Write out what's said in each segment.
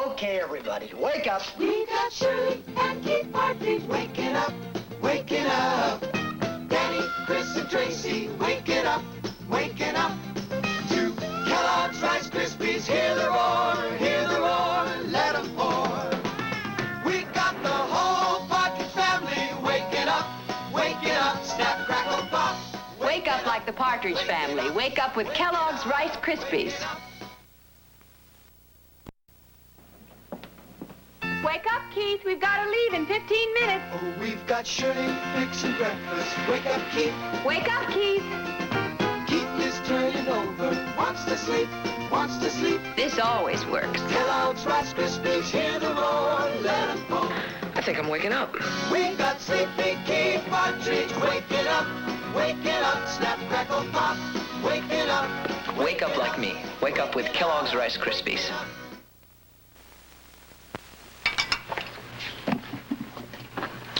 Okay, everybody, wake up. We got Shirley and Keith Partridge waking up, waking up. Danny, Chris, and Tracy waking up, waking up. To Kellogg's Rice Krispies, hear the roar, let them pour. We got the whole Partridge family waking up, snap, crackle, pop. Wake up like the Partridge family. Wake up with Kellogg's Rice Krispies. Wake up, Keith. We've got to leave in 15 minutes. Oh, we've got Shirley fixing breakfast. Wake up, Keith. Wake up, Keith. Keith is turning over. Wants to sleep, wants to sleep. This always works. Kellogg's Rice Krispies, hear the roar, let them pour. I think I'm waking up. We got sleepy Keith Partridge waking up, snap, crackle, pop, waking up. Wake up like me. Wake up with Kellogg's Rice Krispies.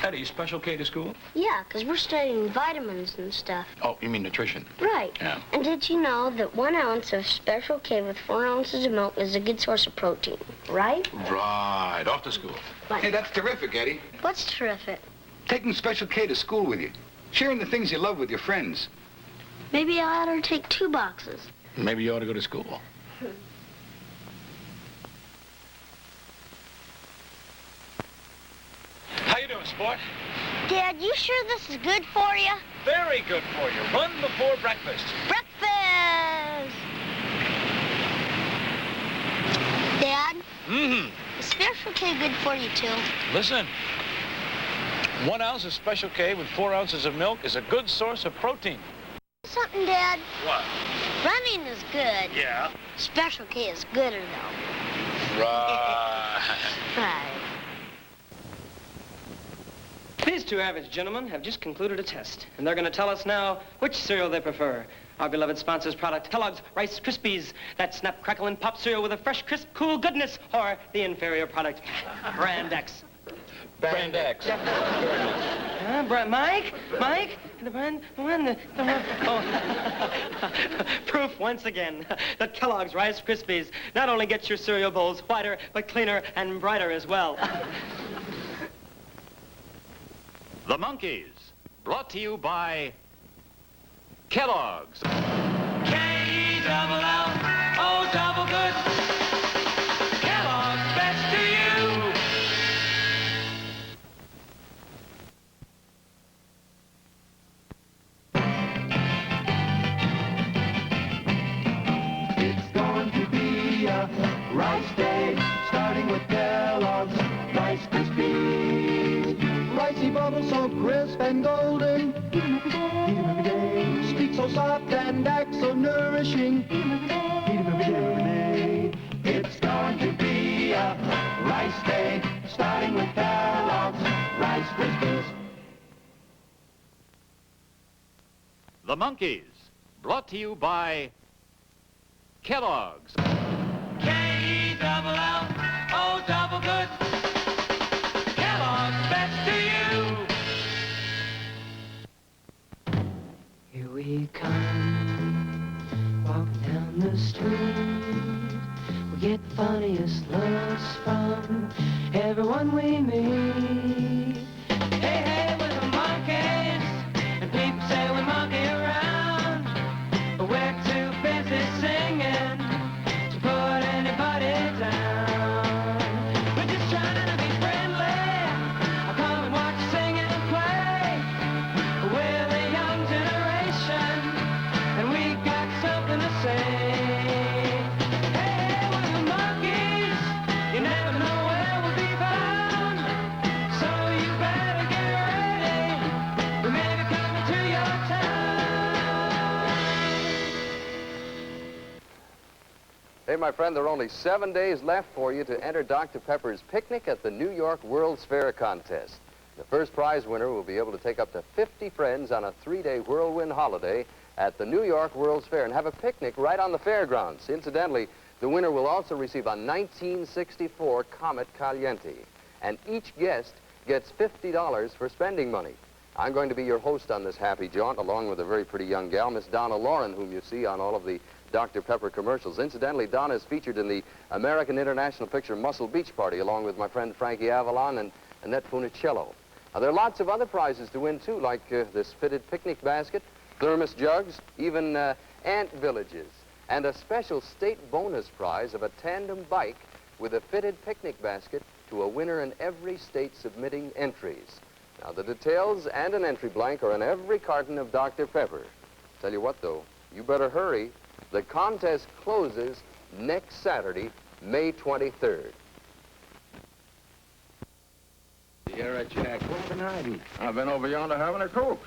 Eddie, Special K to school? Yeah, because we're studying vitamins and stuff. Oh, you mean nutrition? Right. Yeah. And did you know that 1 ounce of Special K with 4 ounces of milk is a good source of protein, right? Right. Off to school. Right. Hey, that's terrific, Eddie. What's terrific? Taking Special K to school with you. Sharing the things you love with your friends. Maybe I ought to take 2 boxes. Maybe you ought to go to school. How you doing, sport? Dad, you sure this is good for you? Very good for you. Run before breakfast. Breakfast! Dad, Mm-hmm. is Special K good for you, too? Listen. 1 ounce of Special K with 4 ounces of milk is a good source of protein. Something, Dad. What? Running is good. Yeah. Special K is gooder, though. Right. Right. These 2 average gentlemen have just concluded a test, and they're going to tell us now which cereal they prefer. Our beloved sponsor's product, Kellogg's Rice Krispies, that snap, crackle, and pop cereal with a fresh, crisp, cool goodness, or the inferior product, Brand X. Brand X. Mike, the brand, the one. Oh. Proof once again that Kellogg's Rice Krispies not only gets your cereal bowls whiter, but cleaner and brighter as well. The Monkees, brought to you by Kellogg's. K-E-double-L-O, double good. Kellogg's, best to you. It's going to be a rice day, starting with Kellogg's Rice Krispies. Ricey bubbles so crisp and golden. Eat 'em every day. Speak so soft and act so nourishing. Eat 'em every day. It's going to be a rice day, starting with Kellogg's Rice Krispies. The Monkees, brought to you by Kellogg's. K-E-double-L-O, double good. Kellogg's, best to you. Here we come, walking down the street. We get the funniest looks from everyone we meet. Hey, hey, we're the Monkees, and people say we monkey around, but we're too busy singing to put anybody down. We're just trying to be friendly. I'll come and watch you sing and play. We're the young generation, and we got something to say. Hey, we're the Monkees. You never know where we'll be found, so you better get ready. We may be coming to your town. Hey, my friend, there are only 7 days left for you to enter Dr. Pepper's picnic at the New York World's Fair contest. The first prize winner will be able to take up to 50 friends on a 3-day whirlwind holiday at the New York World's Fair and have a picnic right on the fairgrounds. Incidentally, the winner will also receive a 1964 Comet Caliente, and each guest gets $50 for spending money. I'm going to be your host on this happy jaunt, along with a very pretty young gal, Miss Donna Lauren, whom you see on all of the Dr. Pepper commercials. Incidentally, Don is featured in the American International Picture Muscle Beach Party along with my friend Frankie Avalon and Annette Funicello. Now, there are lots of other prizes to win, too, like this fitted picnic basket, thermos jugs, even ant villages, and a special state bonus prize of a tandem bike with a fitted picnic basket to a winner in every state submitting entries. Now, the details and an entry blank are in every carton of Dr. Pepper. Tell you what, though, you better hurry. The contest closes next Saturday, May 23rd. Sierra Jack, where have you been hiding? I've been over yonder having a Coke.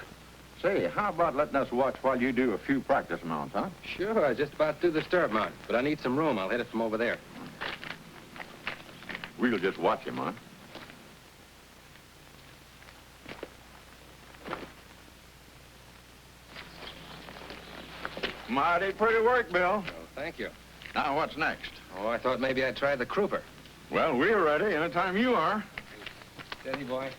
Say, how about letting us watch while you do a few practice mounts, huh? Sure, I just about threw the stirrup mount, but I need some room. I'll hit it from over there. We'll just watch him, huh? Mighty pretty work, Bill. Oh, thank you. Now, what's next? Oh, I thought maybe I'd try the Kruper. Well, we're ready anytime you are. Steady, boy.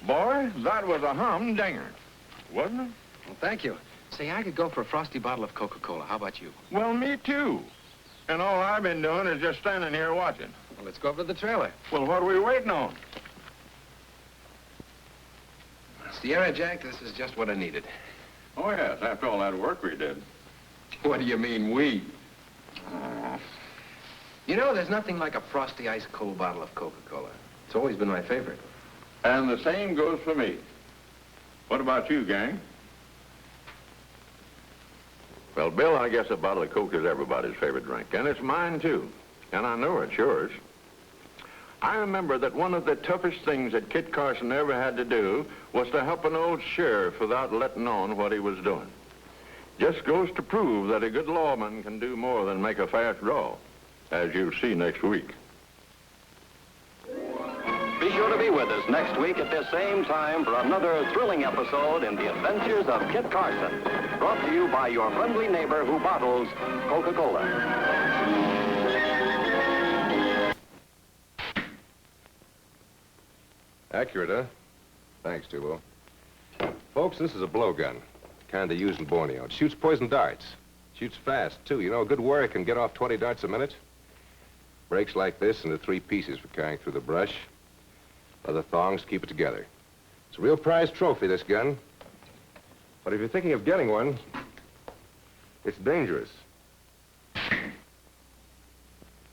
Boy, that was a humdinger, wasn't it? Well, thank you. Say, I could go for a frosty bottle of Coca-Cola. How about you? Well, me too. And all I've been doing is just standing here watching. Well, let's go over to the trailer. Well, what are we waiting on? Sierra Jack, this is just what I needed. Oh, yes, after all that work we did. What do you mean, we? You know, there's nothing like a frosty ice cold bottle of Coca-Cola. It's always been my favorite. And the same goes for me. What about you, gang? Well, Bill, I guess a bottle of Coke is everybody's favorite drink, and it's mine, too. And I know it's yours. I remember that one of the toughest things that Kit Carson ever had to do was to help an old sheriff without letting on what he was doing. Just goes to prove that a good lawman can do more than make a fast draw, as you'll see next week. Be sure to be with us next week at this same time for another thrilling episode in the adventures of Kit Carson, brought to you by your friendly neighbor who bottles Coca-Cola. Accurate, huh? Thanks, Tubo. Folks, this is a blowgun. Kind they use in Borneo. It shoots poison darts. Shoots fast, too. You know, a good warrior can get off 20 darts a minute. Breaks like this into 3 pieces for carrying through the brush. Leather thongs keep it together. It's a real prize trophy, this gun. But if you're thinking of getting one, it's dangerous.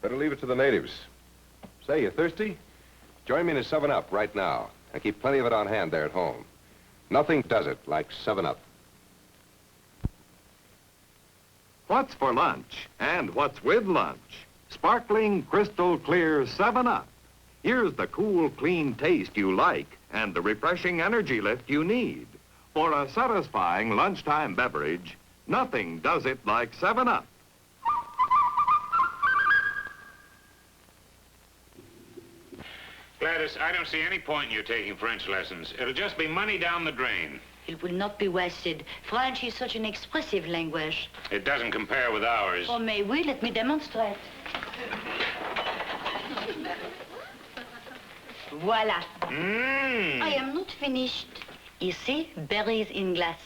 Better leave it to the natives. Say, you thirsty? Join me in a 7-Up right now. And keep plenty of it on hand there at home. Nothing does it like 7-Up. What's for lunch and what's with lunch? Sparkling, crystal clear 7-Up. Here's the cool, clean taste you like and the refreshing energy lift you need. For a satisfying lunchtime beverage, nothing does it like 7-Up. Gladys, I don't see any point in you taking French lessons. It'll just be money down the drain. It will not be wasted. French is such an expressive language. It doesn't compare with ours. Oh, mais oui, let me demonstrate. Voila. I am not finished. You see, berries in glass,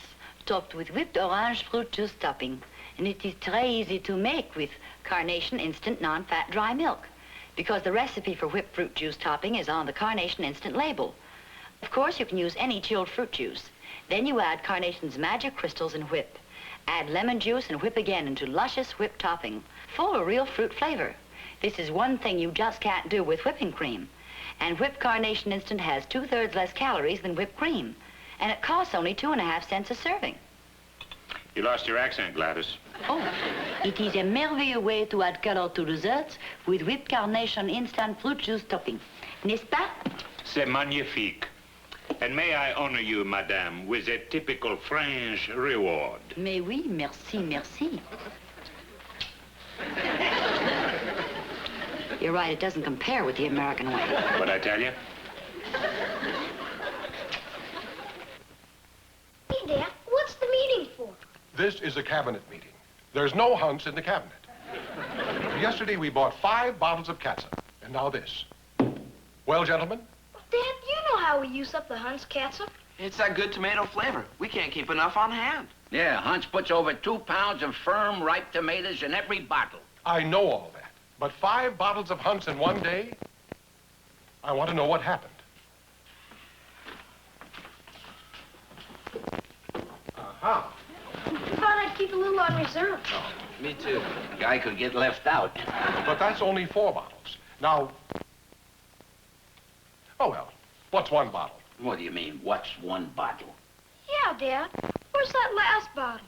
topped with whipped orange fruit juice topping. And it is very easy to make with Carnation Instant Non-Fat Dry Milk, because the recipe for whipped fruit juice topping is on the Carnation Instant label. Of course, you can use any chilled fruit juice. Then you add Carnation's magic crystals and whip. Add lemon juice and whip again into luscious whipped topping, full of real fruit flavor. This is one thing you just can't do with whipping cream. And whipped Carnation Instant has 2/3 less calories than whipped cream. And it costs only 2.5 cents a serving. You lost your accent, Gladys. Oh, it is a merveilleux way to add color to desserts with whipped Carnation Instant fruit juice topping. N'est-ce pas? C'est magnifique. And may I honor you, madame, with a typical French reward? Mais oui, merci, merci. You're right, it doesn't compare with the American way. What'd I tell you? Hey, Dad, what's the meeting for? This is a cabinet meeting. There's no hunks in the cabinet. Yesterday we bought 5 bottles of catsup, and now this. Well, gentlemen? Dad, you know how we use up the Hunt's catsup. It's that good tomato flavor. We can't keep enough on hand. Yeah, Hunt's puts over 2 pounds of firm, ripe tomatoes in every bottle. I know all that, but 5 bottles of Hunt's in one day? I want to know what happened. Aha. I thought I'd keep a little on reserve. Me too. Guy could get left out. But that's only 4 bottles. Now, oh well, what's 1 bottle? What do you mean, what's 1 bottle? Yeah, Dad. Where's that last bottle?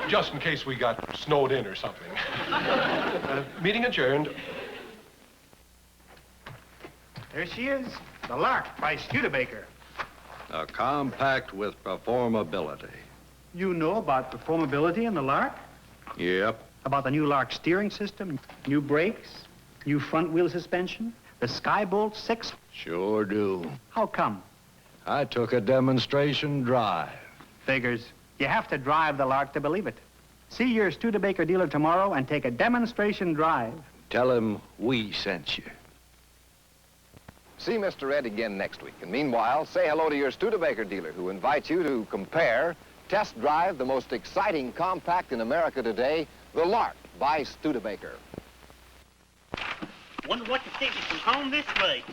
Just in case we got snowed in or something. Meeting adjourned. There she is, the Lark by Studebaker. A compact with performability. You know about performability in the Lark? Yep. About the new Lark steering system, new brakes, new front wheel suspension, the Skybolt 6? Sure do. How come? I took a demonstration drive. Figures. You have to drive the Lark to believe it. See your Studebaker dealer tomorrow and take a demonstration drive. Tell him we sent you. See Mr. Ed again next week. And meanwhile, say hello to your Studebaker dealer who invites you to compare, test drive the most exciting compact in America today, the Lark by Studebaker. Wonder what the ticket from home this week.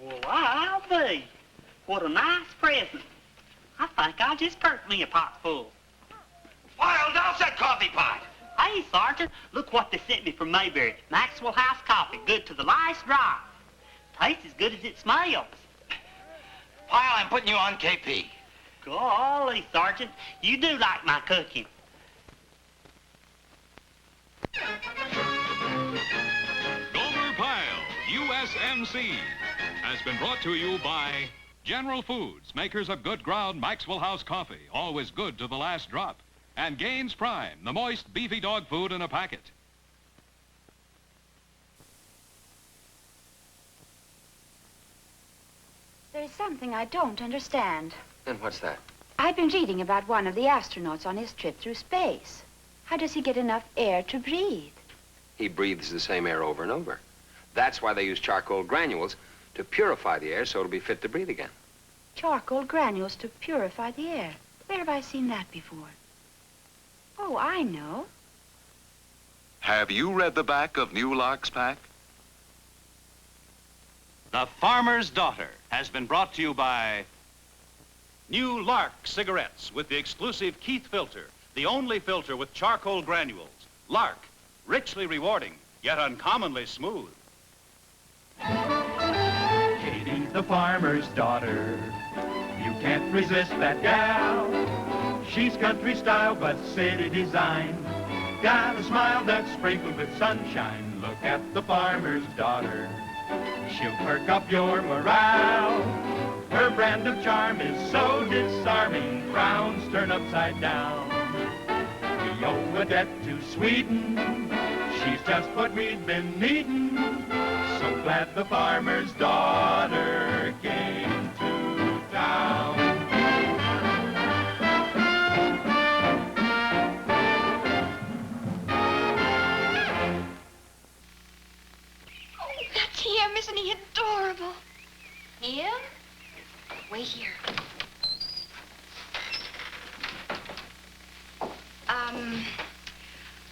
Well, I'll be. What a nice present. I think I'll just perk me a pot full. Wild, how's that coffee pot? Hey, Sergeant, look what they sent me from Mayberry. Maxwell House coffee, good to the last drop. Tastes as good as it smells. Pyle, I'm putting you on KP. Golly, Sergeant, you do like my cooking. Gomer Pyle, USMC, has been brought to you by General Foods, makers of good ground Maxwell House coffee, always good to the last drop. And Gaines Prime, the moist, beefy dog food in a packet. There's something I don't understand. And what's that? I've been reading about one of the astronauts on his trip through space. How does he get enough air to breathe? He breathes the same air over and over. That's why they use charcoal granules to purify the air so it'll be fit to breathe again. Charcoal granules to purify the air. Where have I seen that before? Oh, I know. Have you read the back of New Lark's pack? The Farmer's Daughter has been brought to you by New Lark cigarettes with the exclusive Keith filter, the only filter with charcoal granules. Lark, richly rewarding, yet uncommonly smooth. Katie, the farmer's daughter, you can't resist that gal. She's country style but city design. Got a smile that's sprinkled with sunshine. Look at the farmer's daughter. She'll perk up your morale. Her brand of charm is so disarming. Frowns turn upside down. We owe a debt to Sweden. She's just what we've been needing. So glad the farmer's daughter came to town. That's him. Isn't he adorable? Him? Wait here.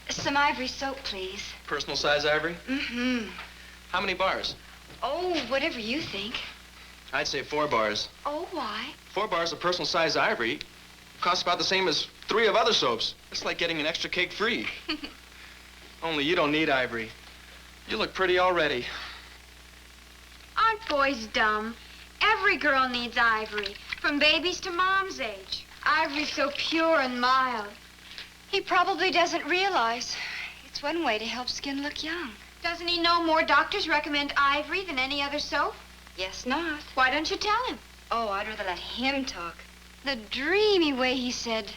Some ivory soap, please. Personal size ivory? Mm-hmm. How many bars? Oh, whatever you think. I'd say 4 bars. Oh, why? 4 bars of personal size ivory costs about the same as 3 of other soaps. It's like getting an extra cake free. Only you don't need ivory. You look pretty already. Aren't boys dumb? Every girl needs ivory, from babies to mom's age. Ivory's so pure and mild. He probably doesn't realize it's one way to help skin look young. Doesn't he know more doctors recommend ivory than any other soap? Guess not. Why don't you tell him? Oh, I'd rather let him talk. The dreamy way he said,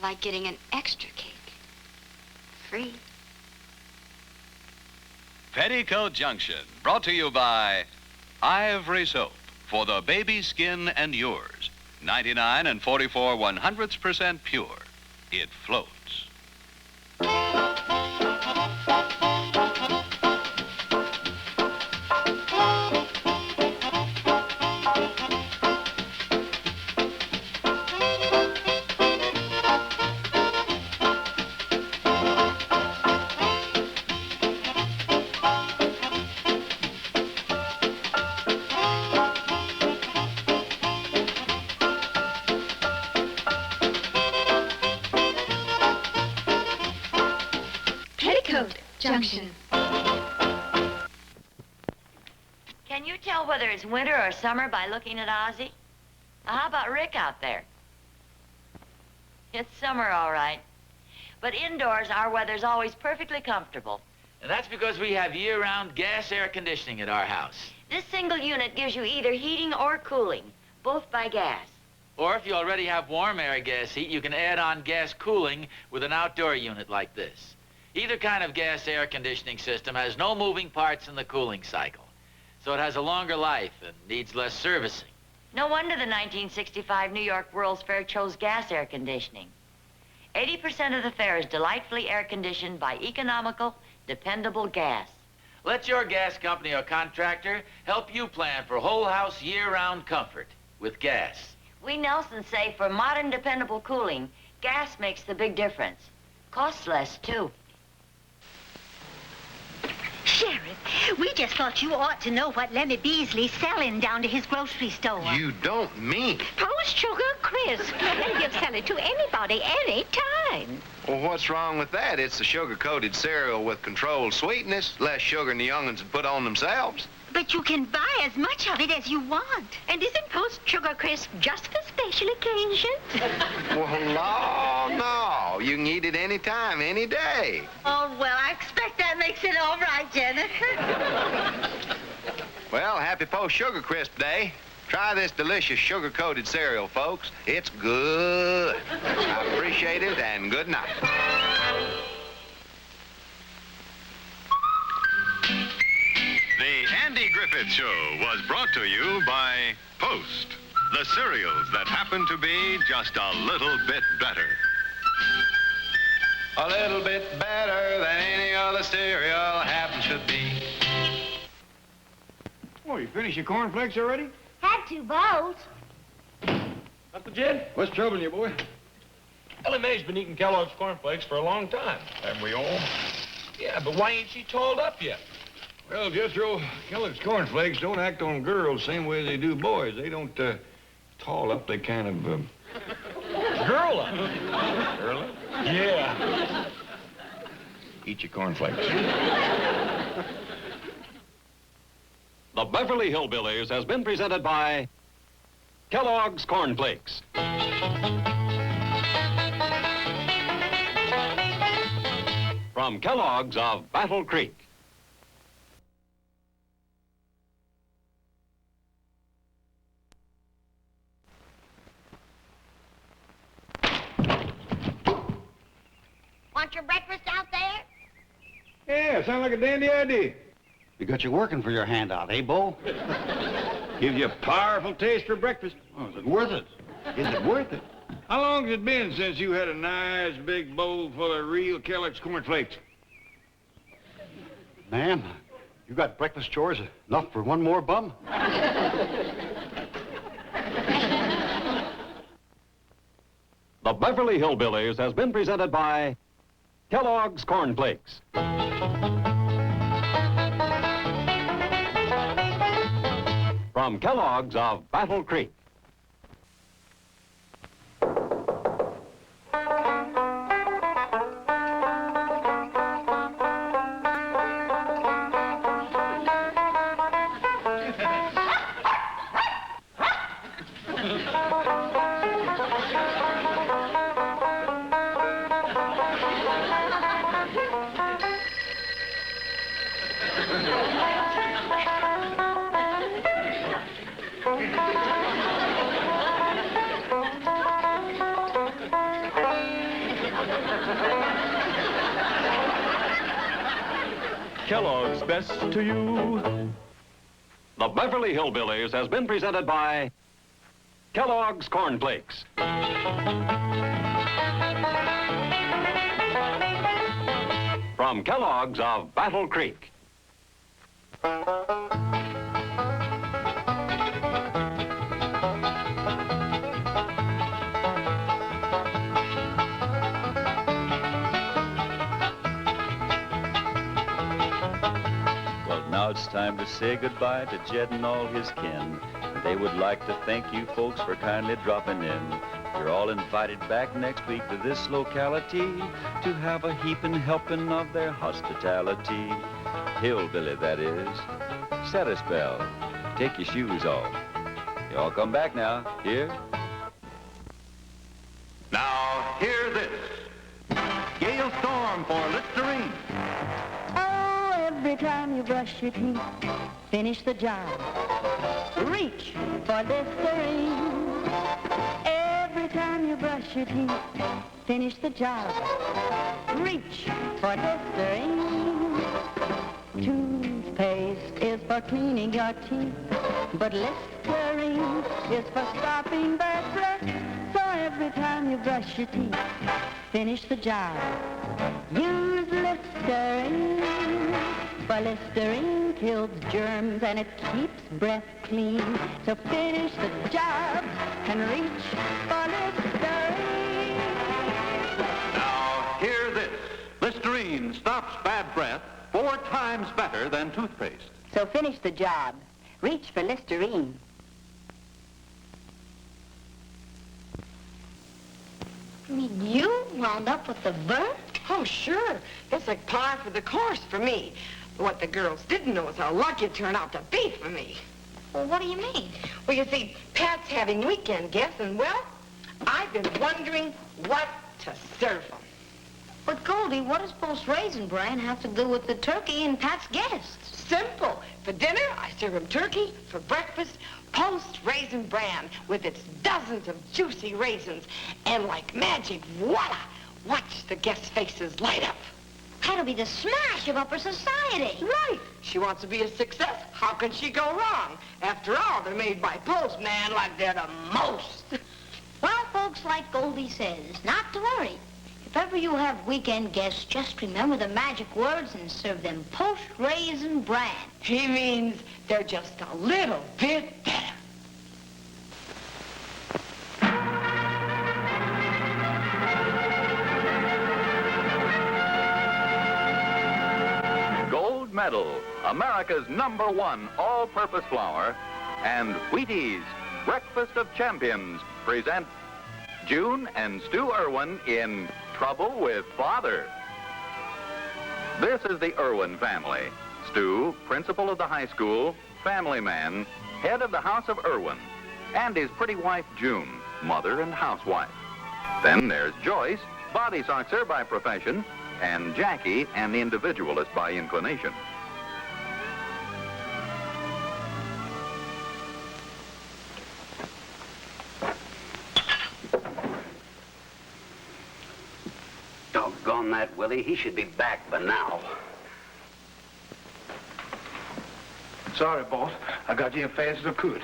like getting an extra cake. Free. Petticoat Junction, brought to you by Ivory Soap for the baby skin and yours. 99 and 44/100% pure. It floats. Junction. Can you tell whether it's winter or summer by looking at Ozzie? How about Rick out there? It's summer, all right. But indoors, our weather's always perfectly comfortable. And that's because we have year-round gas air conditioning at our house. This single unit gives you either heating or cooling, both by gas. Or if you already have warm air gas heat, you can add on gas cooling with an outdoor unit like this. Either kind of gas air conditioning system has no moving parts in the cooling cycle, so it has a longer life and needs less servicing. No wonder the 1965 New York World's Fair chose gas air conditioning. 80% of the fair is delightfully air-conditioned by economical, dependable gas. Let your gas company or contractor help you plan for whole house year-round comfort with gas. We Nelsons say for modern, dependable cooling, gas makes the big difference. Costs less, too. Sheriff, we just thought you ought to know what Lemmy Beasley's selling down to his grocery store. You don't mean? Post sugar crisp. And he'll sell it to anybody, anytime. Well, what's wrong with that? It's the sugar-coated cereal with controlled sweetness, less sugar than the young'uns would put on themselves. But you can buy as much of it as you want. And isn't Post Sugar Crisp just for special occasions? Well, no. You can eat it any time, any day. Oh, well, I expect that makes it all right, Jennifer. Well, happy Post Sugar Crisp Day. Try this delicious sugar-coated cereal, folks. It's good. I appreciate it, and good night. The Andy Griffith Show was brought to you by Post, the cereals that happen to be just a little bit better. A little bit better than any other cereal happens to be. Oh, you finished your cornflakes already? Had 2 bowls. Uncle Jed? What's troubling you, boy? Ellie Mae's been eating Kellogg's cornflakes for a long time. Haven't we all? Yeah, but why ain't she told up yet? Well, Jethro, Kellogg's cornflakes don't act on girls the same way they do boys. They don't, tall up, they kind of, Girl up. Girl up? Yeah. Eat your cornflakes. The Beverly Hillbillies has been presented by Kellogg's Corn Flakes. From Kellogg's of Battle Creek. Want your breakfast out there? Yeah, sound like a dandy idea. You got you working for your handout, eh, Bo? Gives you a powerful taste for breakfast. Oh, is it worth it? Is it worth it? How long has it been since you had a nice big bowl full of real Kellogg's cornflakes? Man, you got breakfast chores enough for one more bum? The Beverly Hillbillies has been presented by Kellogg's Corn Flakes. From Kellogg's of Battle Creek. Kellogg's best to you. The Beverly Hillbillies has been presented by Kellogg's Corn Flakes. From Kellogg's of Battle Creek. Now it's time to say goodbye to Jed and all his kin. They would like to thank you folks for kindly dropping in. You're all invited back next week to this locality to have a heaping helping of their hospitality. Hillbilly, that is. Set a spell. Take your shoes off. You all come back now. Here. Now, hear this. Gale Storm for Listerine. Every time you brush your teeth, finish the job. Reach for Listerine. Every time you brush your teeth, finish the job. Reach for Listerine. Toothpaste is for cleaning your teeth, but Listerine is for stopping bad breath. So every time you brush your teeth, finish the job. Use Listerine. For Listerine kills germs and it keeps breath clean. So finish the job and reach for Listerine. Now, hear this. Listerine stops bad breath 4 times better than toothpaste. So finish the job. Reach for Listerine. You mean you wound up with the bird? Oh, sure. It's like par for the course for me. What the girls didn't know is how lucky it turned out to be for me. Well, what do you mean? Well, you see, Pat's having weekend guests, and, well, I've been wondering what to serve them. But, Goldie, what does post-raisin bran have to do with the turkey and Pat's guests? Simple. For dinner, I serve them turkey. For breakfast, post-raisin bran with its dozens of juicy raisins. And like magic, voila! Watch the guests' faces light up. That'll be the smash of upper society. Right. She wants to be a success. How can she go wrong? After all, they're made by postman like they're the most. Well, folks, like Goldie says, not to worry. If ever you have weekend guests, just remember the magic words and serve them post-raisin bran. He means they're just a little bit better. Gold Medal, America's #1 all-purpose flour, and Wheaties, Breakfast of Champions, present June and Stu Irwin in Trouble with Father. This is the Irwin family. Stu, principal of the high school, family man, head of the House of Irwin, and his pretty wife, June, mother and housewife. Then there's Joyce, body soxer by profession, and Jackie, an individualist by inclination. Doggone that, Willie. He should be back by now. Sorry, boss. I got you as fast as I could.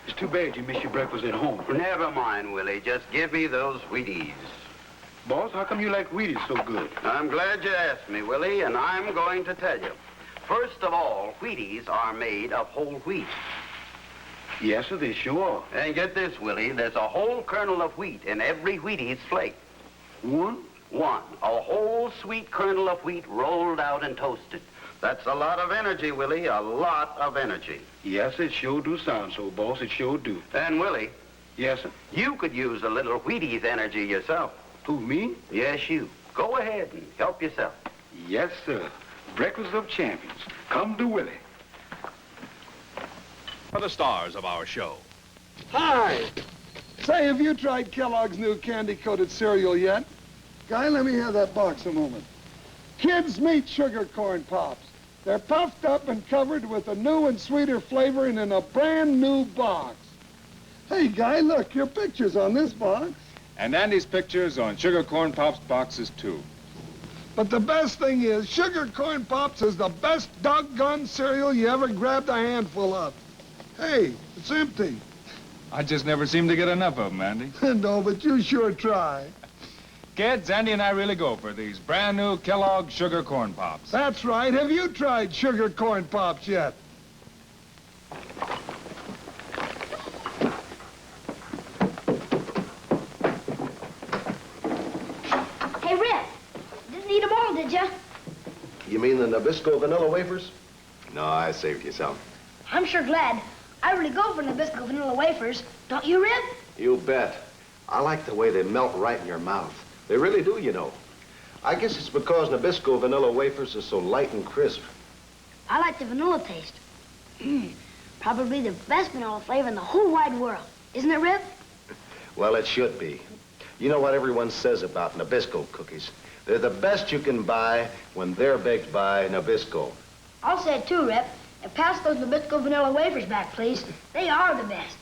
It's too bad you missed your breakfast at home. Never mind, Willie. Just give me those Wheaties. Boss, how come you like Wheaties so good? I'm glad you asked me, Willie, and I'm going to tell you. First of all, Wheaties are made of whole wheat. Yes, sir, they sure are. And get this, Willie, there's a whole kernel of wheat in every Wheaties flake. One? One. A whole sweet kernel of wheat rolled out and toasted. That's a lot of energy, Willie, a lot of energy. Yes, it sure do sound so, boss. It sure do. And, Willie. Yes, sir? You could use a little Wheaties energy yourself. Who, me? Yes, you. Go ahead and help yourself. Yes, sir. Breakfast of Champions. Come to Willie. For the stars of our show. Hi. Say, have you tried Kellogg's new candy-coated cereal yet? Guy, let me have that box a moment. Kids meet sugar corn pops. They're puffed up and covered with a new and sweeter flavor and in a brand new box. Hey, Guy, look, your picture's on this box. And Andy's pictures on Sugar Corn Pops boxes, too. But the best thing is, Sugar Corn Pops is the best doggone cereal you ever grabbed a handful of. Hey, it's empty. I just never seem to get enough of them, Andy. No, but you sure try. Kids, Andy and I really go for these brand new Kellogg Sugar Corn Pops. That's right. Have you tried Sugar Corn Pops yet? Hey, Rip, didn't eat them all, did you? You mean the Nabisco vanilla wafers? No, I saved you some. I'm sure glad. I really go for Nabisco vanilla wafers. Don't you, Rip? You bet. I like the way they melt right in your mouth. They really do, you know. I guess it's because Nabisco vanilla wafers are so light and crisp. I like the vanilla taste. Probably the best vanilla flavor in the whole wide world. Isn't it, Rip? Well, it should be. You know what everyone says about Nabisco cookies. They're the best you can buy when they're baked by Nabisco. I'll say it too, Rip. And pass those Nabisco vanilla wafers back, please. They are the best.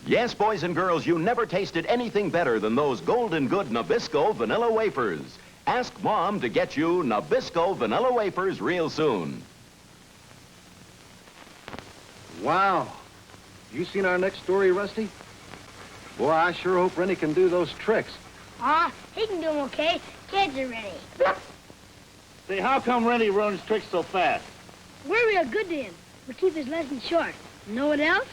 Yes, boys and girls, you never tasted anything better than those golden good Nabisco vanilla wafers. Ask Mom to get you Nabisco vanilla wafers real soon. Wow. You seen our next story, Rusty? Boy, I sure hope Rennie can do those tricks. He can do them okay. Kids are ready. Say, how come Rennie runs tricks so fast? We're real good to him. We keep his lessons short. Know what else?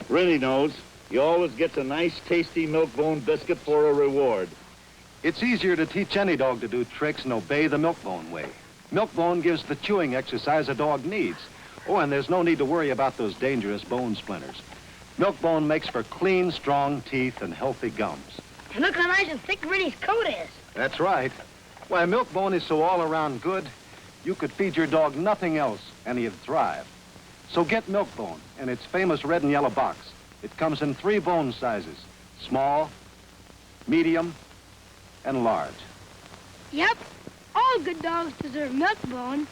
Rennie knows. He always gets a nice, tasty milk-bone biscuit for a reward. It's easier to teach any dog to do tricks and obey the Milk-Bone way. Milk-Bone gives the chewing exercise a dog needs. Oh, and there's no need to worry about those dangerous bone splinters. Milk-Bone makes for clean, strong teeth and healthy gums. And look how nice and thick Rennie's coat is. That's right. Why, Milk-Bone is so all-around good, you could feed your dog nothing else and he'd thrive. So get Milk-Bone in its famous red and yellow box. It comes in 3 bone sizes: small, medium, and large. Yep. All good dogs deserve Milk-Bone.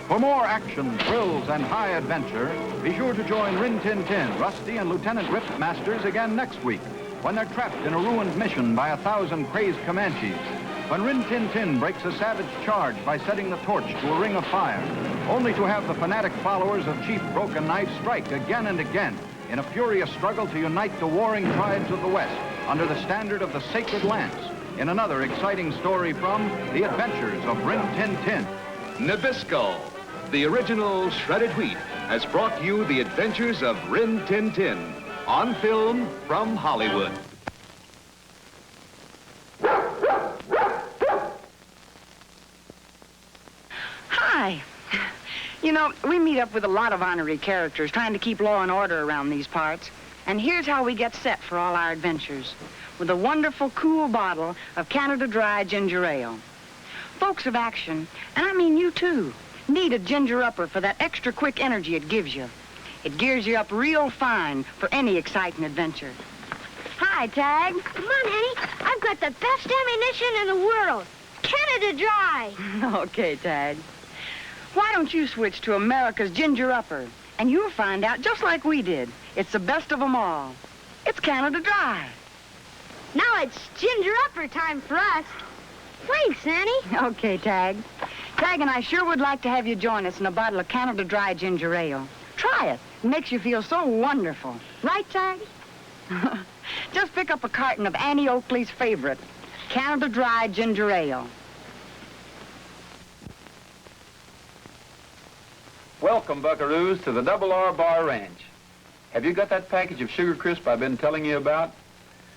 For more action, thrills, and high adventure, be sure to join Rin Tin Tin, Rusty, and Lieutenant Rip Masters again next week when they're trapped in a ruined mission by 1,000 crazed Comanches. When Rin Tin Tin breaks a savage charge by setting the torch to a ring of fire, only to have the fanatic followers of Chief Broken Knife strike again and again in a furious struggle to unite the warring tribes of the West under the standard of the Sacred Lance, in another exciting story from The Adventures of Rin Tin Tin. Nabisco, the original shredded wheat, has brought you The Adventures of Rin Tin Tin, on film from Hollywood. Hi. You know, we meet up with a lot of ornery characters trying to keep law and order around these parts. And here's how we get set for all our adventures. With a wonderful, cool bottle of Canada Dry ginger ale. Folks of action, and I mean you too, need a ginger upper for that extra quick energy it gives you. It gears you up real fine for any exciting adventure. Hi, Tag. Come on, Henny. I've got the best ammunition in the world. Canada Dry. Okay, Tag. Why don't you switch to America's Ginger Upper, and you'll find out, just like we did, it's the best of them all. It's Canada Dry. Now it's Ginger Upper time for us. Thanks, Annie. Okay, Tag. Tag and I sure would like to have you join us in a bottle of Canada Dry ginger ale. Try it. It makes you feel so wonderful. Right, Tag? Just pick up a carton of Annie Oakley's favorite, Canada Dry ginger ale. Welcome, buckaroos, to the Double R Bar Ranch. Have you got that package of Sugar Crisp I've been telling you about?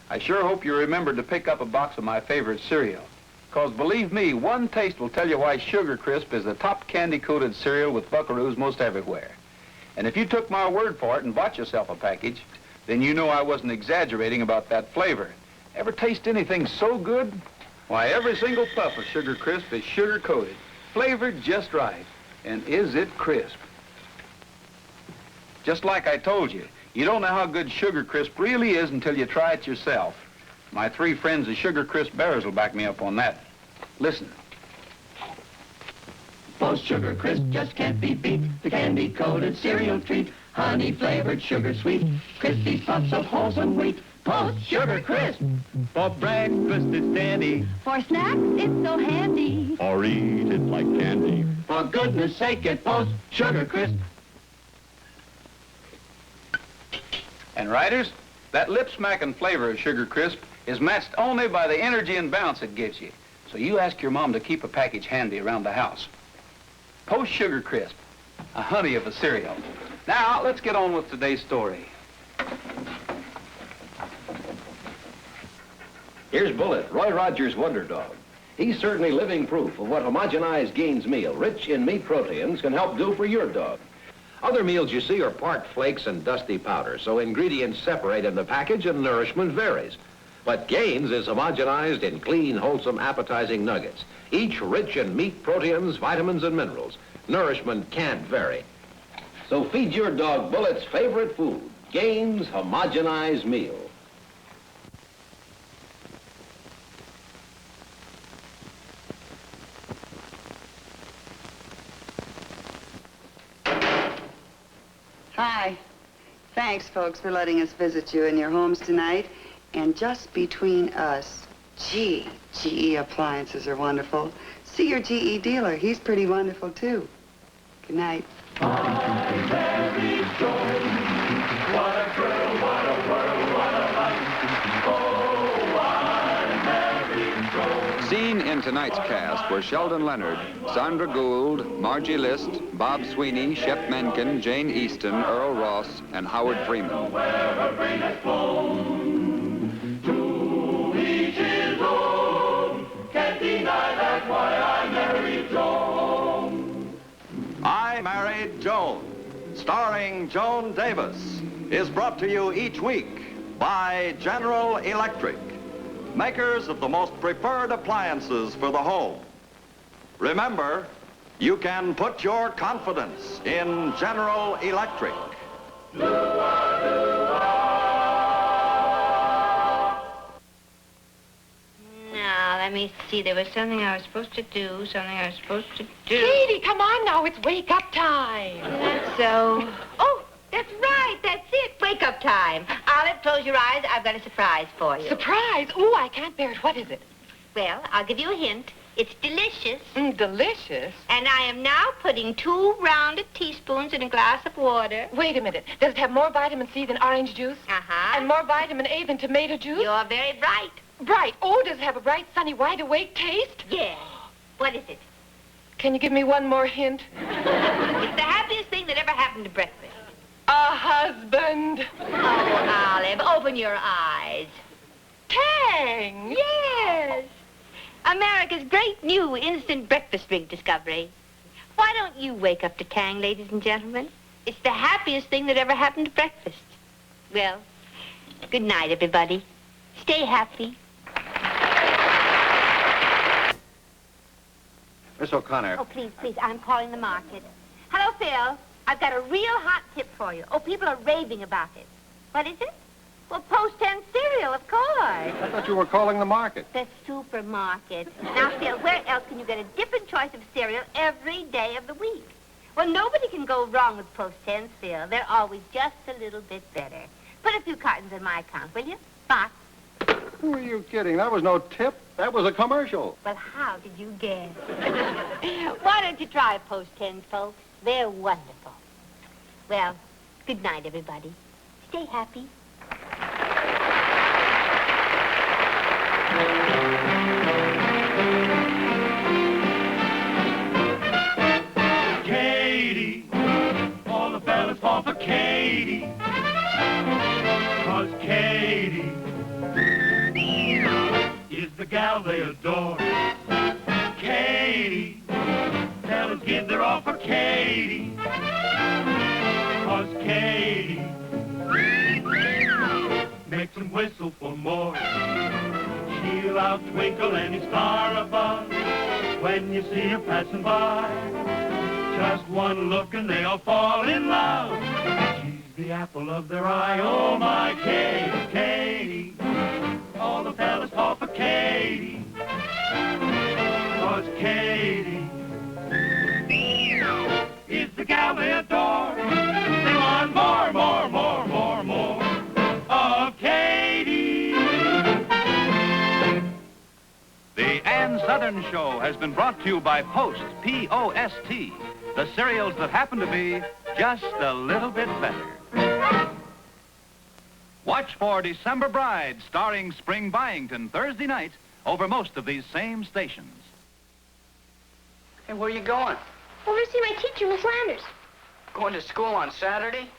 I sure hope you remembered to pick up a box of my favorite cereal. Because believe me, one taste will tell you why Sugar Crisp is the top candy-coated cereal with buckaroos most everywhere. And if you took my word for it and bought yourself a package, then you know I wasn't exaggerating about that flavor. Ever taste anything so good? Why, every single puff of Sugar Crisp is sugar-coated, flavored just right. And is it crisp? Just like I told you, you don't know how good Sugar Crisp really is until you try it yourself. My 3 friends, the Sugar Crisp Bears, will back me up on that. Listen. Those Sugar Crisp just can't be beat. The candy-coated cereal treat. Honey-flavored, sugar-sweet. Crispy puffs of wholesome wheat. Post Sugar Crisp. For breakfast it's dandy, For snacks, it's so handy. or eat it like candy. For goodness sake, get Post Sugar Crisp. And riders, that lip-smacking flavor of Sugar Crisp is matched only by the energy and bounce it gives you. So you ask your mom to keep a package handy around the house. Post Sugar Crisp, a honey of a cereal. Now, let's get on with today's story. Here's Bullet, Roy Rogers' wonder dog. He's certainly living proof of what homogenized Gaines meal, rich in meat proteins, can help do for your dog. Other meals you see are part flakes and dusty powder, so ingredients separate in the package and nourishment varies. But Gaines is homogenized in clean, wholesome, appetizing nuggets, each rich in meat proteins, vitamins, and minerals. Nourishment can't vary. So feed your dog Bullet's favorite food, Gaines homogenized meal. Hi. Thanks, folks, for letting us visit you in your homes tonight. And just between us, gee, GE appliances are wonderful. See your GE dealer. He's pretty wonderful, too. Good night. What a girl, what a world, what a life. Oh, what a merry go. Seen in tonight's cast were Sheldon Leonard, Sandra Gould, Margie List, Bob Sweeney, Shep Menken, Jane Easton, Earl Ross, and Howard Freeman. To each his own, can't deny that's why I married Joan. I Married Joan, starring Joan Davis, is brought to you each week by General Electric, makers of the most preferred appliances for the home. Remember, you can put your confidence in General Electric. Now, let me see. There was something I was supposed to do, Katie, come on now. It's wake-up time. That's so. Oh, that's right. That's it. Wake-up time. Olive, close your eyes. I've got a surprise for you. Surprise? Ooh, I can't bear it. What is it? Well, I'll give you a hint. It's delicious. Delicious? And I am now putting 2 rounded teaspoons in a glass of water. Wait a minute. Does it have more vitamin C than orange juice? Uh-huh. And more vitamin A than tomato juice? You're very bright. Bright. Oh, does it have a bright, sunny, wide-awake taste? Yes. What is it? Can you give me one more hint? It's the happiest thing that ever happened to breakfast. A husband. Oh, Olive, open your eyes. Tang! Yes. America's great new instant breakfast drink discovery. Why don't you wake up to Tang, ladies and gentlemen? It's the happiest thing that ever happened to breakfast. Well, good night, everybody. Stay happy. Miss O'Connor. Oh, please, I'm calling the market. Hello, Phil. I've got a real hot tip for you. Oh, people are raving about it. What is it? Well, Post-10 cereal, of course. I thought you were calling the market. The supermarket. Now, Phil, where else can you get a different choice of cereal every day of the week? Well, nobody can go wrong with Post-10, Phil. They're always just a little bit better. Put a few cartons in my account, will you? Box. Who are you kidding? That was no tip. That was a commercial. Well, how did you guess? Why don't you try Post-10, folks? They're wonderful. Well, good night, everybody. Stay happy. Katie, all the fellas fall for Katie. 'Cause Katie is the gal they adore. Katie, fellas give their all for Katie. 'Cause Katie makes them whistle for more. She'll out-twinkle any star above when you see her passing by. Just one look and they all fall in love. She's the apple of their eye. Oh, my Katie, Katie. All the fellas fall for Katie. 'Cause Katie is the gal they adore. They want more, more, more, more, more of Katie. The Ann Southern Show has been brought to you by Post, P-O-S-T, the cereals that happen to be just a little bit better. Watch for December Bride, starring Spring Byington, Thursday night over most of these same stations. Hey, where are you going? Over to see my teacher, Miss Landers. Going to school on Saturday?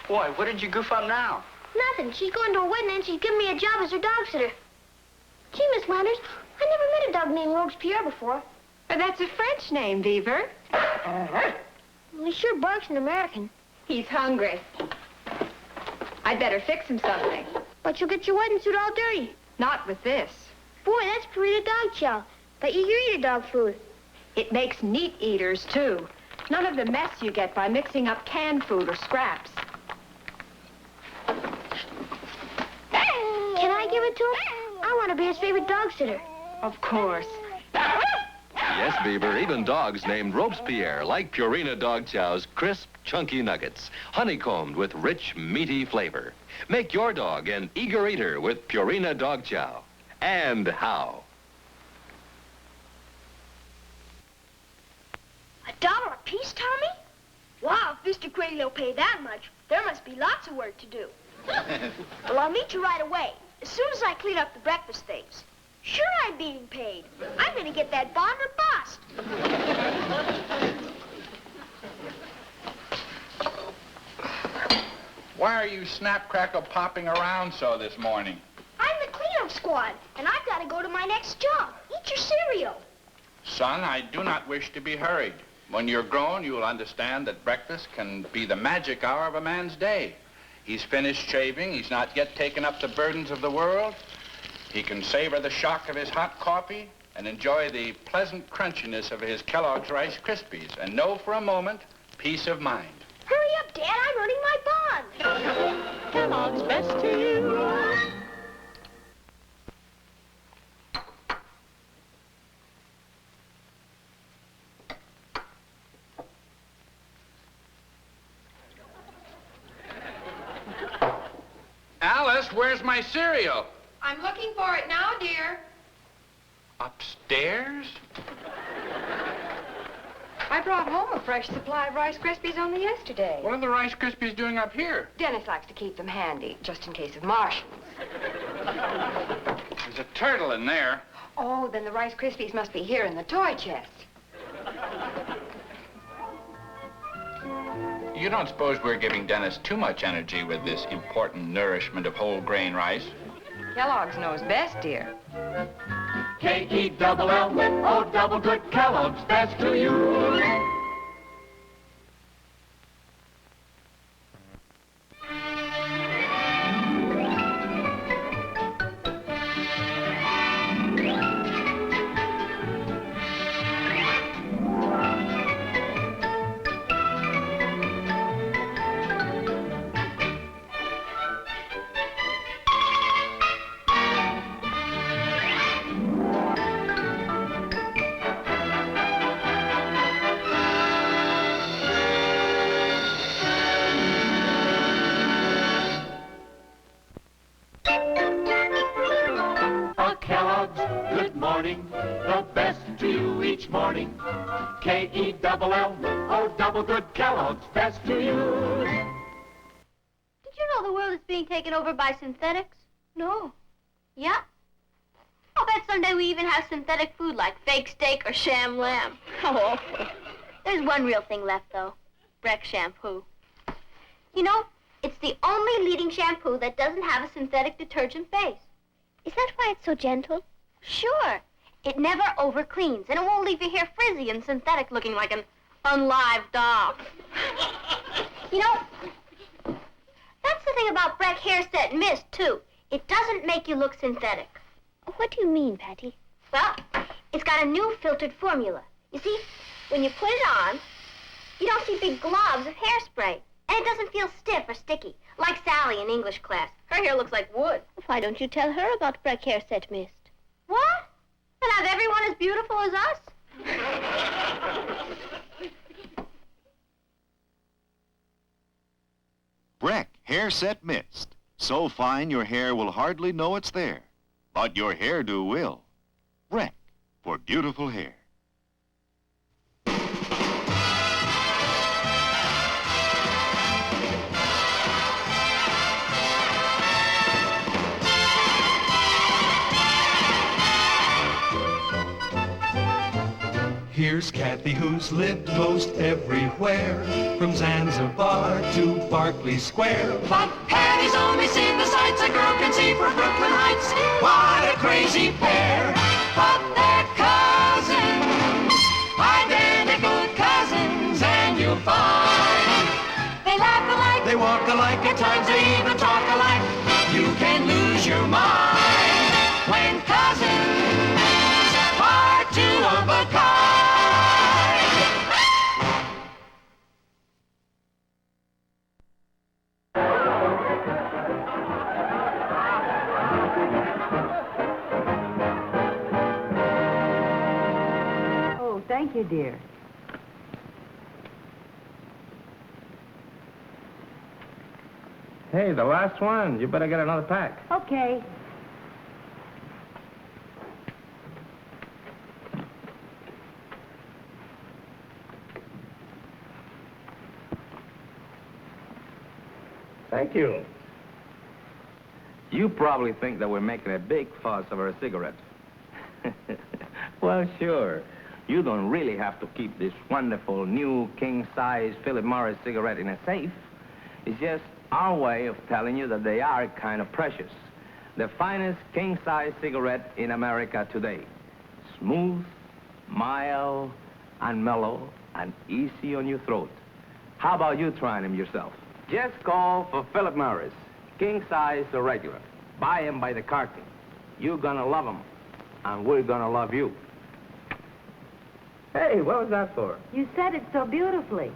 Boy, what did you goof up now? Nothing. She's going to a wedding and she's giving me a job as her dog sitter. Gee, Miss Landers, I never met a dog named Robespierre before. But that's a French name, Beaver. He sure barks an American. He's hungry. I'd better fix him something. But you'll get your wedding suit all dirty. Not with this. Boy, that's Purina dog chow. Bet you eat dog food. It makes neat eaters, too. None of the mess you get by mixing up canned food or scraps. Can I give it to him? I want to be his favorite dog sitter. Of course. Yes, Beaver, even dogs named Robespierre like Purina Dog Chow's crisp, chunky nuggets, honeycombed with rich, meaty flavor. Make your dog an eager eater with Purina Dog Chow. And how? $1 a piece, Tommy? Wow, if Mr. Cradley will pay that much, there must be lots of work to do. Well, I'll meet you right away, as soon as I clean up the breakfast things. Sure, I'm being paid. I'm going to get that bond or bust. Why are you snap-crackle popping around so this morning? I'm the cleanup squad, and I've got to go to my next job. Eat your cereal. Son, I do not wish to be hurried. When you're grown, you will understand that breakfast can be the magic hour of a man's day. He's finished shaving. He's not yet taken up the burdens of the world. He can savor the shock of his hot coffee and enjoy the pleasant crunchiness of his Kellogg's Rice Krispies and know for a moment peace of mind. Hurry up, Dad. I'm earning my bond. Kellogg's best to you. Alice, where's my cereal? I'm looking for it now, dear. Upstairs? I brought home a fresh supply of Rice Krispies only yesterday. What are the Rice Krispies doing up here? Dennis likes to keep them handy, just in case of Martians. There's a turtle in there. Oh, then the Rice Krispies must be here in the toy chest. You don't suppose we're giving Dennis too much energy with this important nourishment of whole grain rice? Kellogg's knows best, dear. K-E-double-L-O, double good Kellogg's best to you. The best to you each morning. K-E-double-L-O, double good Kellogg's best to you. Did you know the world is being taken over by synthetics? No. Yeah? I'll bet someday we even have synthetic food like fake steak or sham lamb. How awful. There's one real thing left, though. Breck shampoo. You know, it's the only leading shampoo that doesn't have a synthetic detergent base. Is that why it's so gentle? Sure. It never over-cleans, and it won't leave your hair frizzy and synthetic looking like an unlived dog. You know, that's the thing about Breck Hair Set Mist, too. It doesn't make you look synthetic. What do you mean, Patty? Well, it's got a new filtered formula. You see, when you put it on, you don't see big globs of hairspray. And it doesn't feel stiff or sticky, like Sally in English class. Her hair looks like wood. Why don't you tell her about Breck Hair Set Mist? What? And have everyone as beautiful as us? Breck Hair Set Mist. So fine your hair will hardly know it's there. But your hairdo will. Breck for beautiful hair. Here's Kathy, who's lived most everywhere, from Zanzibar to Berkeley Square. But Patty's only seen the sights a girl can see from Brooklyn Heights. What a crazy pair! But they're cousins, identical cousins, and you'll find they laugh alike, they walk alike, at times they even talk alike. You can lose your mind when cousins are two of a kind. Oh, thank you, dear. Hey, the last one. You better get another pack. Okay. Thank you. You probably think that we're making a big fuss over a cigarette. Well, sure. You don't really have to keep this wonderful new king-size Philip Morris cigarette in a safe. It's just our way of telling you that they are kind of precious. The finest king-size cigarette in America today. Smooth, mild, and mellow, and easy on your throat. How about you trying them yourself? Just call for Philip Morris, king-size or regular. Buy them by the carton. You're gonna love them, and we're gonna love you. Hey, what was that for? You said it so beautifully.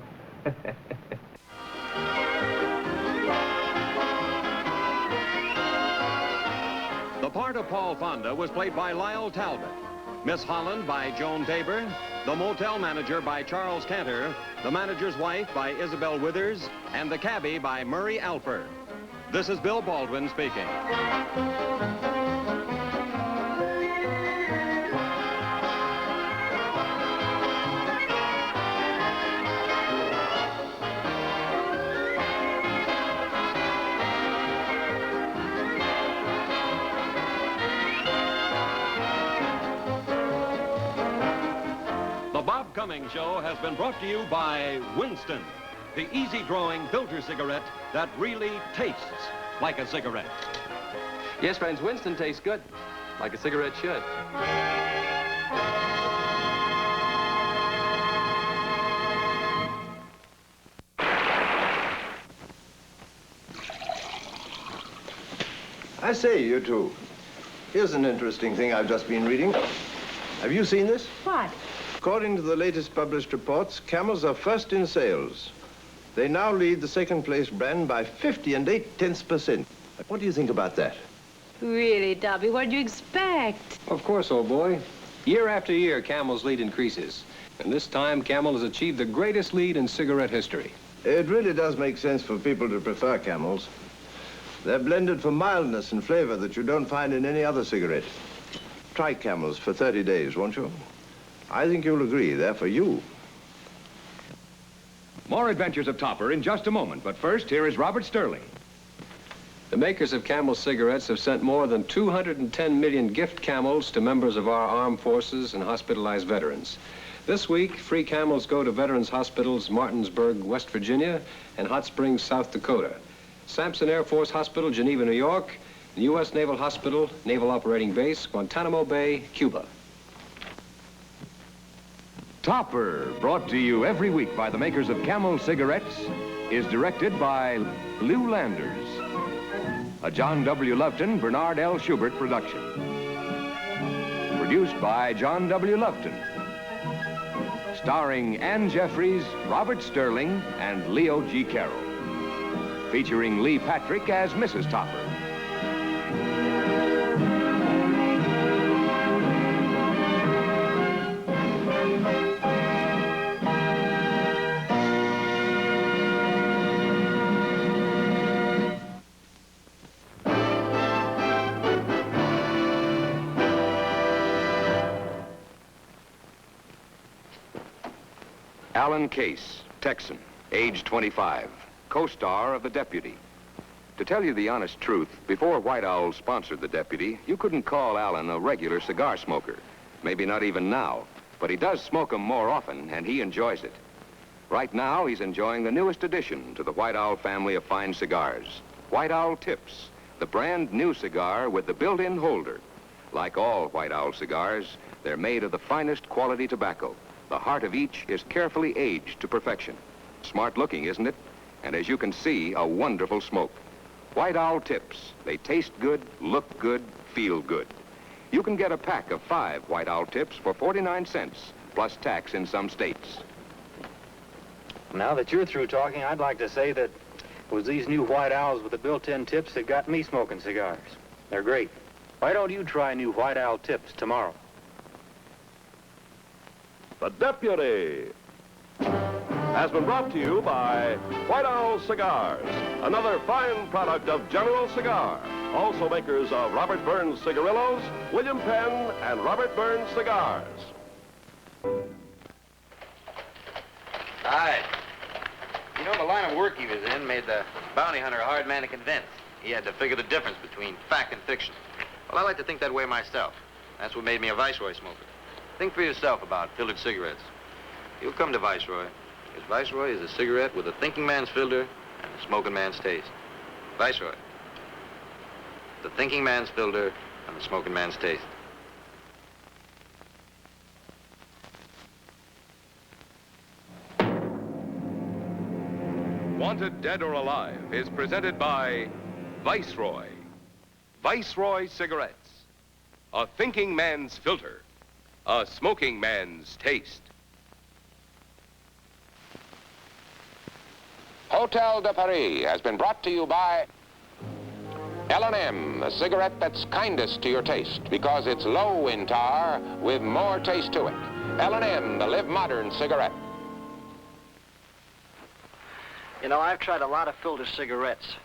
The part of Paul Fonda was played by Lyle Talbot. Miss Holland by Joan Tabor. The motel manager by Charles Cantor. The manager's wife by Isabel Withers. And the cabbie by Murray Alper. This is Bill Baldwin speaking. The Bob Cummings Show has been brought to you by Winston, the easy-growing filter cigarette that really tastes like a cigarette. Yes, friends, Winston tastes good, like a cigarette should. I say, you two, here's an interesting thing I've just been reading. Have you seen this? What? According to the latest published reports, Camels are first in sales. They now lead the second-place brand by 50 8/10%. What do you think about that? Really, Dobby, what do you expect? Of course, old boy. Year after year, Camel's lead increases. And this time, Camel has achieved the greatest lead in cigarette history. It really does make sense for people to prefer Camels. They're blended for mildness and flavor that you don't find in any other cigarette. Try Camels for 30 days, won't you? I think you'll agree. They're for you. More adventures of Topper in just a moment, but first, here is Robert Sterling. The makers of Camel cigarettes have sent more than 210 million gift Camels to members of our armed forces and hospitalized veterans. This week, free Camels go to Veterans Hospitals, Martinsburg, West Virginia, and Hot Springs, South Dakota. Sampson Air Force Hospital, Geneva, New York, the U.S. Naval Hospital, Naval Operating Base, Guantanamo Bay, Cuba. Topper, brought to you every week by the makers of Camel cigarettes, is directed by Lou Landers. A John W. Lufton, Bernard L. Schubert production. Produced by John W. Lufton. Starring Ann Jeffries, Robert Sterling, and Leo G. Carroll. Featuring Lee Patrick as Mrs. Topper. Alan Case, Texan, age 25, co-star of The Deputy. To tell you the honest truth, before White Owl sponsored The Deputy, you couldn't call Alan a regular cigar smoker. Maybe not even now. but he does smoke 'em more often, and he enjoys it. Right now, he's enjoying the newest addition to the White Owl family of fine cigars, White Owl Tips, the brand new cigar with the built-in holder. Like all White Owl cigars, they're made of the finest quality tobacco. The heart of each is carefully aged to perfection. Smart looking, isn't it? And as you can see, a wonderful smoke. White Owl Tips. They taste good, look good, feel good. You can get a pack of 5 White Owl Tips for 49 cents, plus tax in some states. Now that you're through talking, I'd like to say that it was these new White Owls with the built-in tips that got me smoking cigars. They're great. Why don't you try new White Owl Tips tomorrow? The Deputy has been brought to you by White Owl Cigars, another fine product of General Cigar, also makers of Robert Burns Cigarillos, William Penn, and Robert Burns Cigars. Hi. You know, the line of work he was in made the bounty hunter a hard man to convince. He had to figure the difference between fact and fiction. Well, I like to think that way myself. That's what made me a Viceroy smoker. Think for yourself about filtered cigarettes. You'll come to Viceroy, because Viceroy is a cigarette with a thinking man's filter and a smoking man's taste. Viceroy. The thinking man's filter and the smoking man's taste. Wanted Dead or Alive is presented by Viceroy. Viceroy Cigarettes. A thinking man's filter. A smoking man's taste. Hotel de Paris has been brought to you by L&M, the cigarette that's kindest to your taste because it's low in tar with more taste to it. L&M, the Live Modern cigarette. You know, I've tried a lot of filter cigarettes,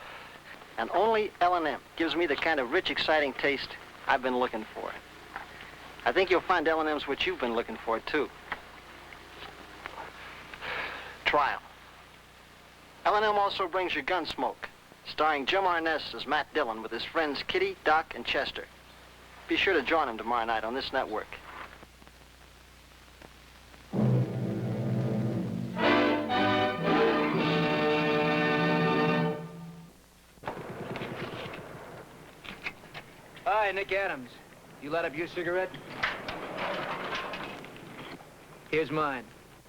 and only L&M gives me the kind of rich, exciting taste I've been looking for. I think you'll find L&M's what you've been looking for, too. Try 'em. L&M also brings you Gunsmoke, starring Jim Arness as Matt Dillon with his friends Kitty, Doc, and Chester. Be sure to join them tomorrow night on this network. Hi, Nick Adams. You light up your cigarette? Here's mine.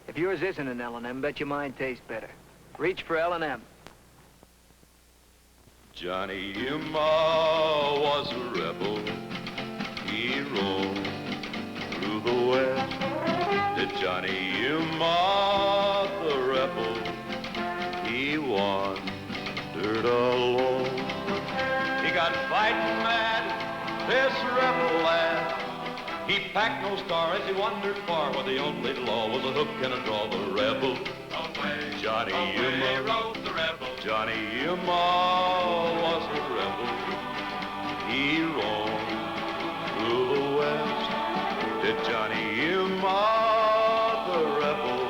If yours isn't an L&M, bet your mine tastes better. Reach for L&M. Johnny Yuma was a rebel. He rolled through the West. Did Johnny Yuma, the rebel, he wandered alone. He got fighting mad, this rebel lad. He packed no star as he wandered far, where the only law was a hook and a draw. The rebel, away, Johnny Yuma, rode the rebel. Johnny Yuma was a rebel. He roamed through the West. Did Johnny Yuma, the rebel,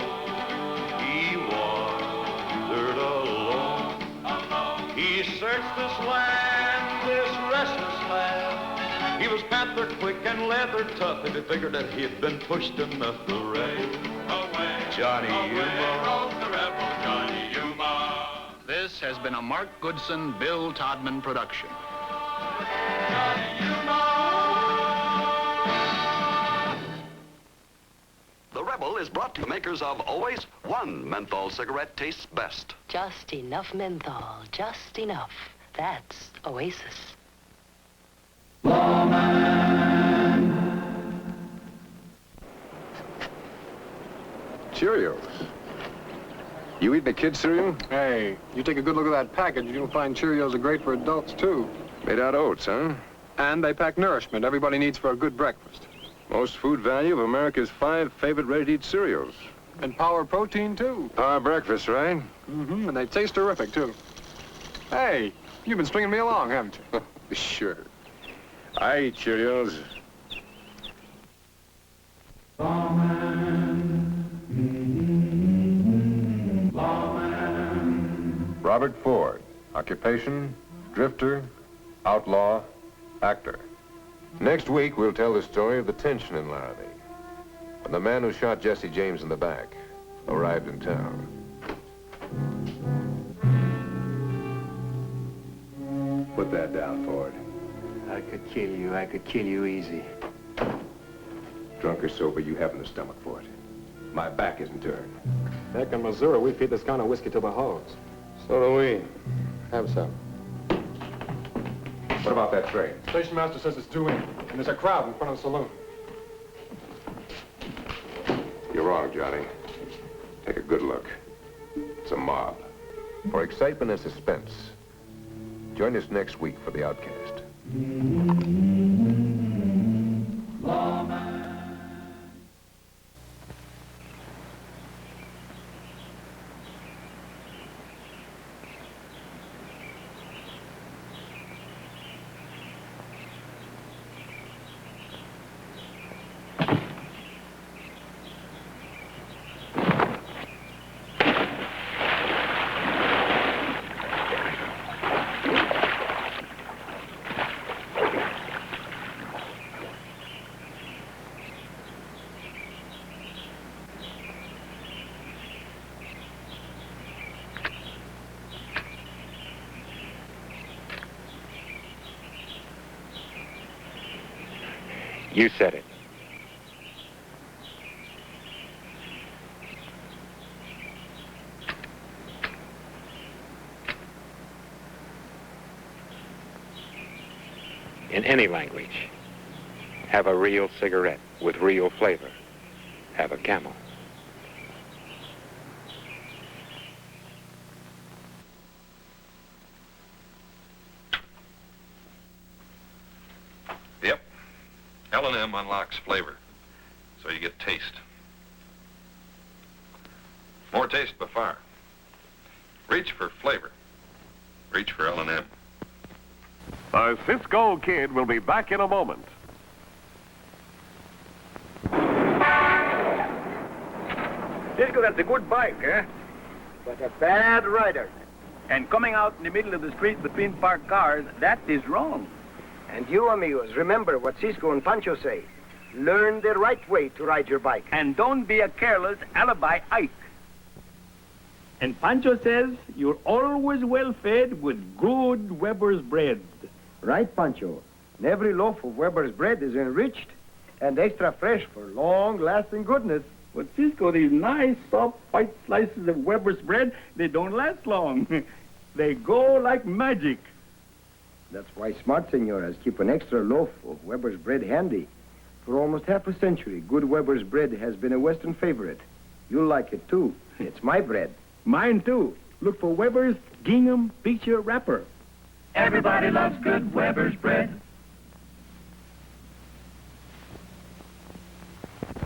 he wandered alone. He searched this land, this restless land. He was panther quick and leather tough, and he figured that he had been pushed enough to rail. Away, Johnny Yuma, rode the rebel, Johnny Yuma. This has been a Mark Goodson, Bill Todman production. Johnny Yuma. The Rebel is brought to you makers of always one menthol cigarette tastes best. Just enough menthol, just enough. That's Oasis. Cheerios. You eating the kids' cereal? Hey, you take a good look at that package, you'll find Cheerios are great for adults, too. Made out of oats, huh? And they pack nourishment everybody needs for a good breakfast. Most food value of America's 5 favorite ready-to-eat cereals. And power protein, too. Power breakfast, right? Mm-hmm, and they taste terrific, too. Hey, you've been stringing me along, haven't you? Sure. I eat Cheerios. Robert Ford, occupation, drifter, outlaw, actor. Next week, we'll tell the story of the tension in Laramie. when the man who shot Jesse James in the back arrived in town. Put that down, Ford. I could kill you. I could kill you easy. Drunk or sober, you haven't the stomach for it. My back isn't turned. Back in Missouri, we feed this kind of whiskey to the hogs. So do we. Have some. What about that train? Station master says it's due in, and there's a crowd in front of the saloon. You're wrong, Johnny. Take a good look. It's a mob. For excitement and suspense, join us next week for The Outcast. You said it. In any language, have a real cigarette with real flavor. Have a Camel. Yep. L&M unlocks flavor, so you get taste. More taste by far. Reach for flavor. Reach for L&M. The Cisco Kid will be back in a moment. Cisco, that's a good bike, eh? But a bad rider. And coming out in the middle of the street between parked cars, that is wrong. And you, amigos, remember what Cisco and Pancho say. Learn the right way to ride your bike. And don't be a careless alibi Ike. And Pancho says you're always well fed with good Weber's bread. Right, Pancho. And every loaf of Weber's bread is enriched and extra fresh for long-lasting goodness. But Cisco, these nice, soft, white slices of Weber's bread, they don't last long. They go like magic. That's why smart senoras keep an extra loaf of Weber's bread handy. For almost half a century, good Weber's bread has been a Western favorite. You'll like it, too. It's my bread. Mine, too. Look for Weber's gingham picture wrapper. Everybody loves good Weber's bread.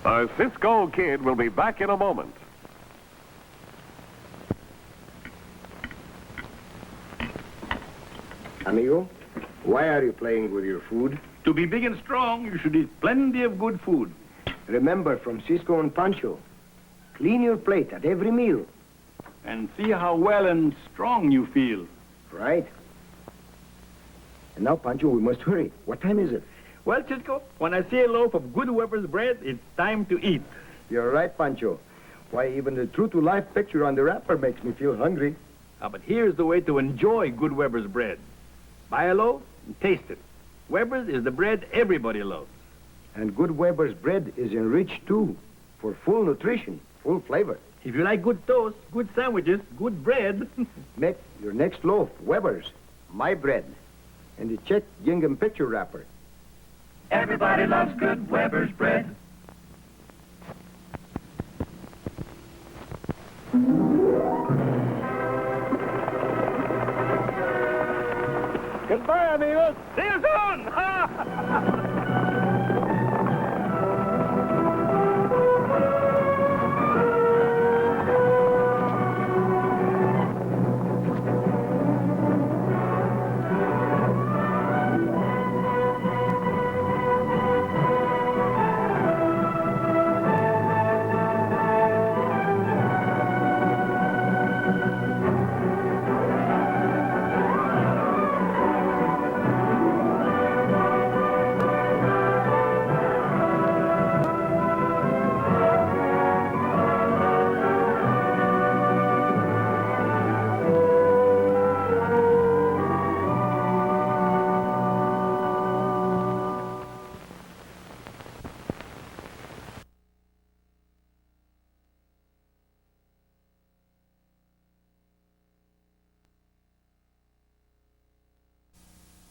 The Cisco Kid will be back in a moment. Amigo, why are you playing with your food? To be big and strong, you should eat plenty of good food. Remember from Cisco and Pancho, clean your plate at every meal. And see how well and strong you feel. Right. And now, Pancho, we must hurry. What time is it? Well, Cisco, when I see a loaf of good Weber's bread, it's time to eat. You're right, Pancho. Why, even the true-to-life picture on the wrapper makes me feel hungry. But here's the way to enjoy good Weber's bread. Buy a loaf and taste it. Weber's is the bread everybody loves. And good Weber's bread is enriched, too, for full nutrition, full flavor. If you like good toast, good sandwiches, good bread... Make your next loaf Weber's, my bread, and the check gingham picture wrapper. Everybody loves good Weber's bread. Goodbye, amigos. See you soon.